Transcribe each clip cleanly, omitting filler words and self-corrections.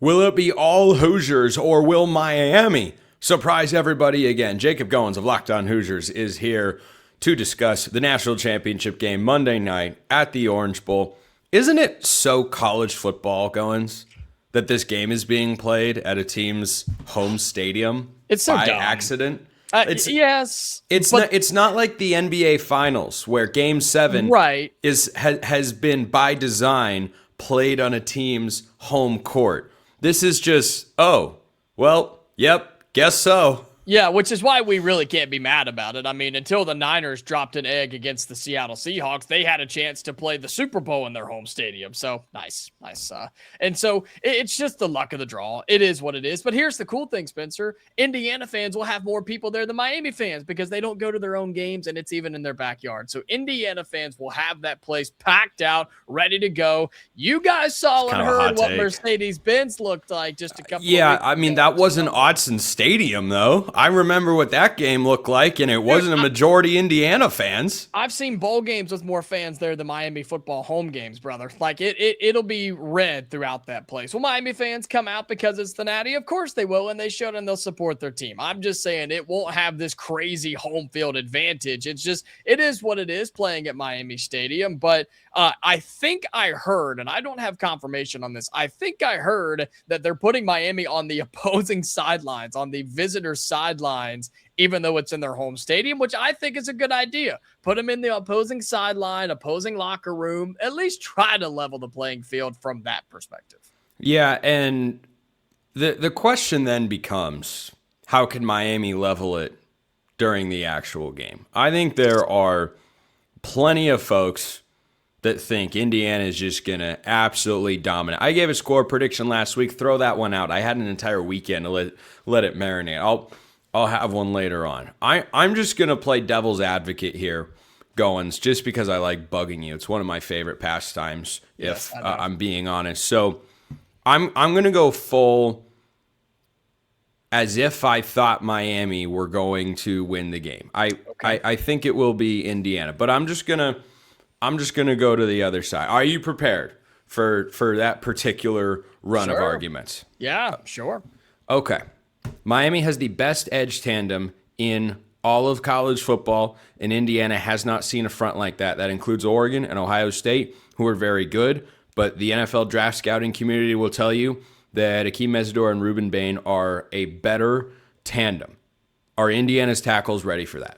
Will it be all Hoosiers or will Miami surprise everybody again? Jacob Goins of Locked On Hoosiers is here to discuss the national championship game Monday night at the Orange Bowl. Isn't it so college football, Goins, that this game is being played at a team's home stadium It's so by dumb. accident? Yes, It's not like the NBA Finals where Game 7 right. has been by design played on a team's home court. This is just, guess so. Yeah, which is why we really can't be mad about it. I mean, until the Niners dropped an egg against the Seattle Seahawks, they had a chance to play the Super Bowl in their home stadium. So nice. And so it's just the luck of the draw. It is what it is. But here's the cool thing, Spencer. Indiana fans will have more people there than Miami fans because they don't go to their own games and it's even in their backyard. So Indiana fans will have that place packed out, ready to go. You guys saw and heard what Mercedes-Benz looked like just a couple of weeks ago. That wasn't Autzen Stadium, though. I remember what that game looked like, and it wasn't a majority Indiana fans. I've seen bowl games with more fans there than Miami football home games, brother. Like, it'll be red throughout that place. Will Miami fans come out because it's the Natty? Of course they will, and they should, and they'll support their team. I'm just saying it won't have this crazy home field advantage. It is what it is playing at Miami Stadium, but I think I heard, and I don't have confirmation on this, I think I heard that they're putting Miami on the opposing sidelines, on the visitor sidelines, even though it's in their home stadium, which I think is a good idea. Put them in the opposing sideline, opposing locker room, at least try to level the playing field from that perspective. Yeah, and the question then becomes, how can Miami level it during the actual game? I think there are plenty of folks that think Indiana is just going to absolutely dominate. I gave a score prediction last week. Throw that one out. I had an entire weekend to let it marinate. I'll have one later on. I'm just going to play devil's advocate here, Goins, just because I like bugging you. It's one of my favorite pastimes, if I'm being honest. So I'm going to go full as if I thought Miami were going to win the game. I think it will be Indiana, but I'm just gonna go to the other side. Are you prepared for that particular run of arguments? Yeah, sure. Okay. Miami has the best edge tandem in all of college football, and Indiana has not seen a front like that. That includes Oregon and Ohio State, who are very good, but the NFL draft scouting community will tell you that Akeem Mesidor and Ruben Bain are a better tandem. Are Indiana's tackles ready for that?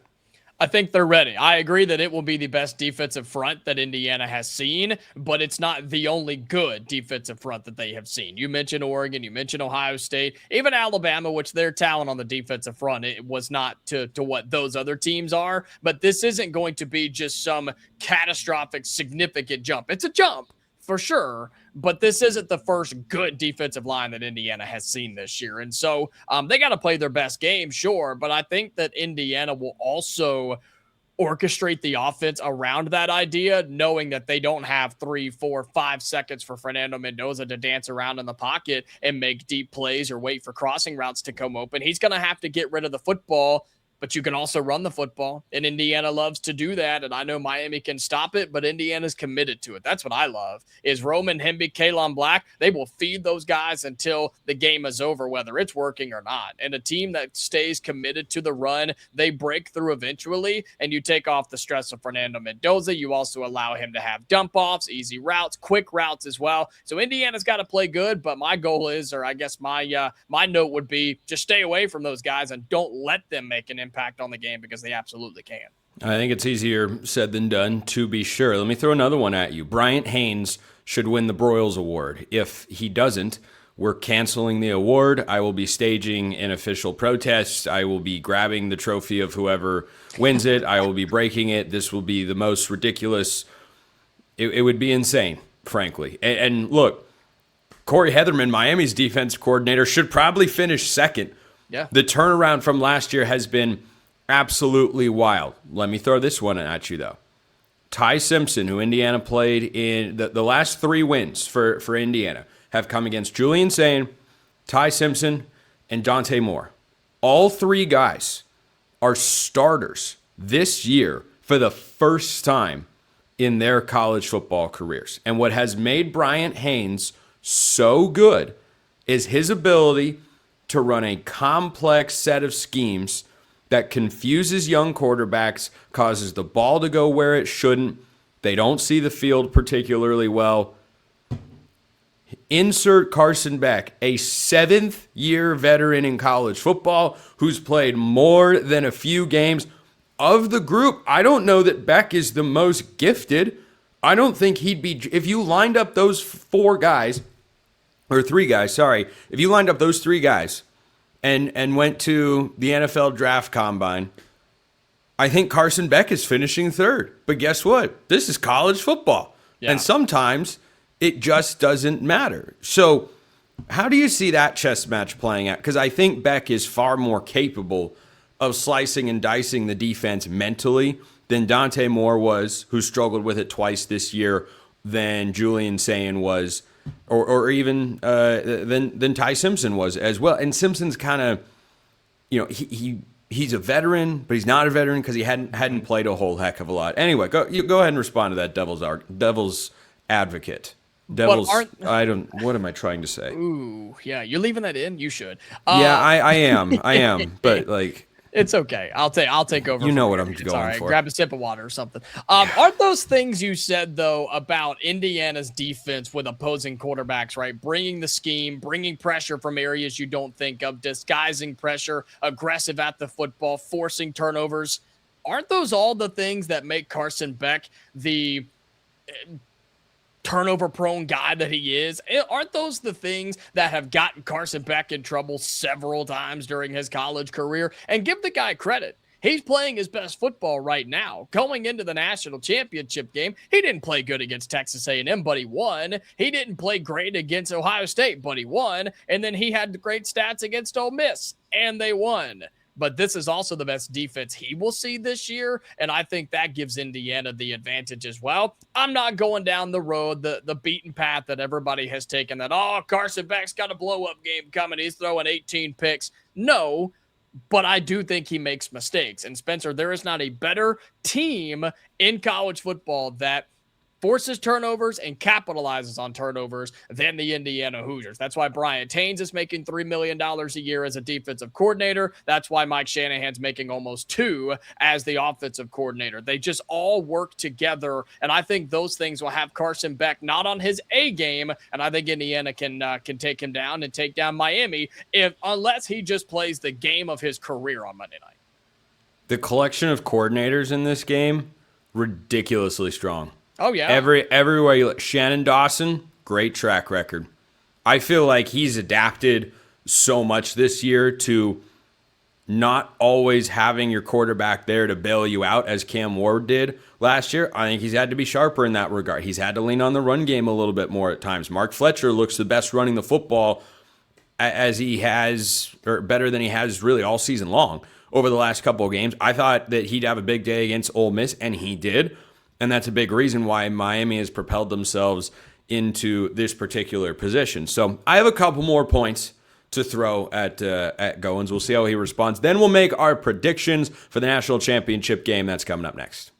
I think they're ready. I agree that it will be the best defensive front that Indiana has seen, but it's not the only good defensive front that they have seen. You mentioned Oregon, you mentioned Ohio State, even Alabama, which their talent on the defensive front, it was not to what those other teams are, but this isn't going to be just some catastrophic, significant jump. It's a jump, for sure, but this isn't the first good defensive line that Indiana has seen this year. And so they got to play their best game, sure, but I think that Indiana will also orchestrate the offense around that idea, knowing that they don't have 3, 4, 5 seconds for Fernando Mendoza to dance around in the pocket and make deep plays or wait for crossing routes to come open. He's going to have to get rid of the football, but you can also run the football, and Indiana loves to do that, and I know Miami can stop it, but Indiana's committed to it. That's what I love, is Roman, Hemby, Kalon Black, they will feed those guys until the game is over, whether it's working or not. And a team that stays committed to the run, they break through eventually, and you take off the stress of Fernando Mendoza. You also allow him to have dump-offs, easy routes, quick routes as well. So Indiana's got to play good, but my goal is, or I guess my note would be, just stay away from those guys and don't let them make an impact on the game because they absolutely can. I think it's easier said than done, to be sure. Let me throw another one at you. Bryant Haynes should win the Broyles Award. If he doesn't, we're canceling the award. I will be staging an official protest. I will be grabbing the trophy of whoever wins it. I will be breaking it. This will be the most ridiculous. It would be insane, frankly. And look, Corey Heatherman, Miami's defense coordinator, should probably finish second. Yeah. The turnaround from last year has been absolutely wild. Let me throw this one at you, though. Ty Simpson, who Indiana played in the last 3 wins for Indiana, have come against Julian Sain, Ty Simpson, and Dante Moore. All 3 guys are starters this year for the first time in their college football careers. And what has made Bryant Haynes so good is his ability to run a complex set of schemes that confuses young quarterbacks, causes the ball to go where it shouldn't. They don't see the field particularly well. Insert Carson Beck, a 7th-year veteran in college football who's played more than a few games. Of the group, I don't know that Beck is the most gifted. I don't think he'd be, if you lined up those 3 guys, if you lined up those 3 guys and went to the NFL draft combine, I think Carson Beck is finishing 3rd. But guess what? This is college football. Yeah. And sometimes it just doesn't matter. So how do you see that chess match playing out? Because I think Beck is far more capable of slicing and dicing the defense mentally than Dante Moore was, who struggled with it twice this year, than Julian Sayin was, or even than Ty Simpson was as well. And Simpson's kind of, he's a veteran, but he's not a veteran because he hadn't played a whole heck of a lot. Anyway, go ahead and respond to that devil's advocate. What am I trying to say? Ooh, yeah, you're leaving that in? You should. Yeah, I am. But like, it's okay. I'll take over. You know what I'm going all right. for. Grab a sip of water or something. Aren't those things you said though about Indiana's defense with opposing quarterbacks, right? Bringing the scheme, bringing pressure from areas you don't think of, disguising pressure, aggressive at the football, forcing turnovers. Aren't those all the things that make Carson Beck the turnover-prone guy that he is? Aren't those the things that have gotten Carson Beck in trouble several times during his college career? And give the guy credit. He's playing his best football right now. Going into the national championship game, he didn't play good against Texas A&M, but he won. He didn't play great against Ohio State, but he won. And then he had great stats against Ole Miss, and they won. But this is also the best defense he will see this year, and I think that gives Indiana the advantage as well. I'm not going down the road, the beaten path that everybody has taken, that, Carson Beck's got a blow-up game coming. He's throwing 18 picks. No, but I do think he makes mistakes. And, Spencer, there is not a better team in college football that forces turnovers and capitalizes on turnovers than the Indiana Hoosiers. That's why Brian Taines is making $3 million a year as a defensive coordinator. That's why Mike Shanahan's making almost $2 million as the offensive coordinator. They just all work together, and I think those things will have Carson Beck not on his A game, and I think Indiana can take him down and take down Miami unless he just plays the game of his career on Monday night. The collection of coordinators in this game, ridiculously strong. Oh, yeah. Everywhere you look. Shannon Dawson, great track record. I feel like he's adapted so much this year to not always having your quarterback there to bail you out as Cam Ward did last year. I think he's had to be sharper in that regard. He's had to lean on the run game a little bit more at times. Mark Fletcher looks the best running the football as he has, or better than he has really all season long over the last couple of games. I thought that he'd have a big day against Ole Miss, and he did. And that's a big reason why Miami has propelled themselves into this particular position. So I have a couple more points to throw at Goins. We'll see how he responds. Then we'll make our predictions for the national championship game that's coming up next.